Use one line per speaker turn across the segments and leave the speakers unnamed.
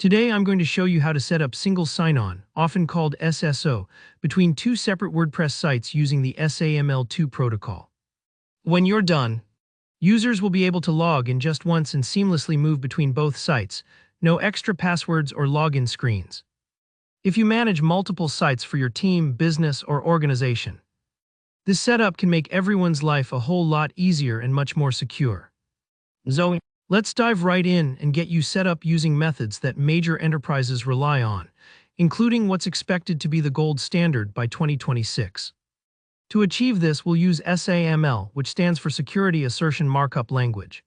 Today I'm going to show you how to set up single sign-on, often called SSO, between two separate WordPress sites using the SAML2 protocol. When you're done, users will be able to log in just once and seamlessly move between both sites, no extra passwords or login screens. If you manage multiple sites for your team, business, or organization, this setup can make everyone's life a whole lot easier and much more secure. So, let's dive right in and get you set up using methods that major enterprises rely on, including what's expected to be the gold standard by 2026. To achieve this, we'll use SAML, which stands for Security Assertion Markup Language.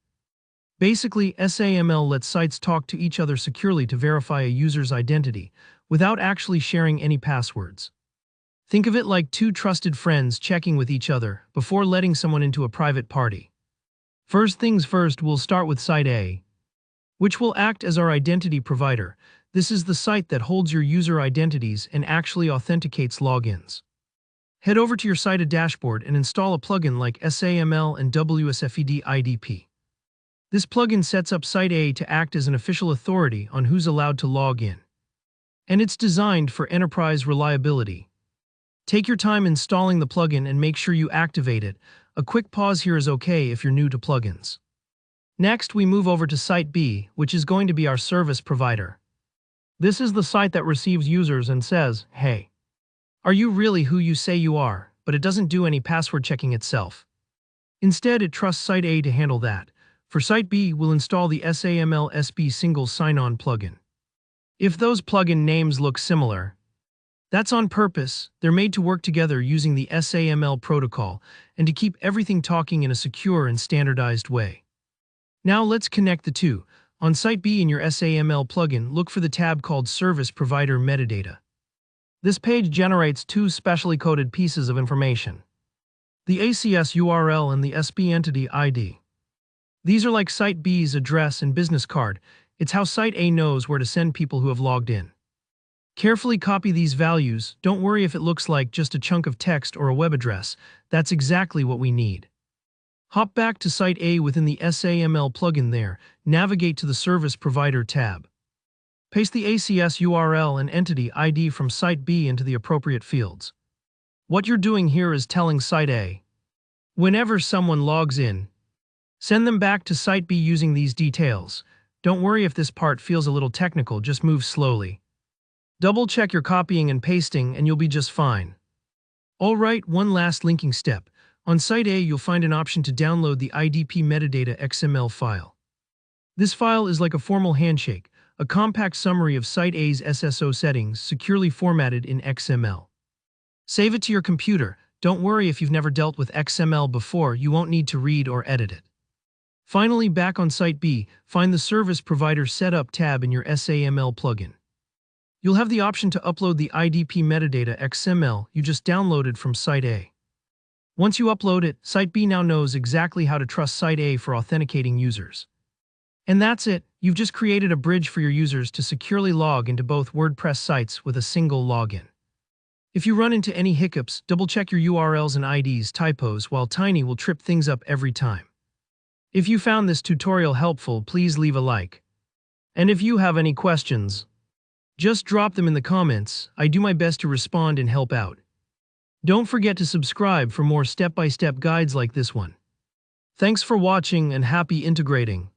Basically, SAML lets sites talk to each other securely to verify a user's identity, without actually sharing any passwords. Think of it like two trusted friends checking with each other before letting someone into a private party. First things first, we'll start with Site A, which will act as our identity provider. This is the site that holds your user identities and actually authenticates logins. Head over to your site dashboard and install a plugin like SAML and WSFED IDP. This plugin sets up Site A to act as an official authority on who's allowed to log in. And it's designed for enterprise reliability. Take your time installing the plugin and make sure you activate it. A quick pause here is okay if you're new to plugins. Next, we move over to Site B, which is going to be our service provider. This is the site that receives users and says, "Hey, are you really who you say you are?" But it doesn't do any password checking itself. Instead, it trusts Site A to handle that. For Site B, we'll install the SAML SB Single Sign-On plugin. If those plugin names look similar, that's on purpose. They're made to work together using the SAML protocol and to keep everything talking in a secure and standardized way. Now let's connect the two. On Site B in your SAML plugin, look for the tab called Service Provider Metadata. This page generates two specially coded pieces of information: the ACS URL and the SB Entity ID. These are like Site B's address and business card. It's how Site A knows where to send people who have logged in. Carefully copy these values. Don't worry if it looks like just a chunk of text or a web address. That's exactly what we need. Hop back to Site A within the SAML plugin there. Navigate to the Service Provider tab. Paste the ACS URL and Entity ID from Site B into the appropriate fields. What you're doing here is telling Site A, whenever someone logs in, send them back to Site B using these details. Don't worry if this part feels a little technical, just move slowly. Double-check your copying and pasting and you'll be just fine. Alright, one last linking step. On Site A, you'll find an option to download the IDP metadata XML file. This file is like a formal handshake, a compact summary of Site A's SSO settings securely formatted in XML. Save it to your computer. Don't worry if you've never dealt with XML before, you won't need to read or edit it. Finally, back on Site B, find the Service Provider Setup tab in your SAML plugin. You'll have the option to upload the IDP metadata XML you just downloaded from Site A. Once you upload it, Site B now knows exactly how to trust Site A for authenticating users. And that's it. You've just created a bridge for your users to securely log into both WordPress sites with a single login. If you run into any hiccups, double-check your URLs and IDs typos, while Tiny will trip things up every time. If you found this tutorial helpful, please leave a like. And if you have any questions, just drop them in the comments. I do my best to respond and help out. Don't forget to subscribe for more step-by-step guides like this one. Thanks for watching and happy integrating.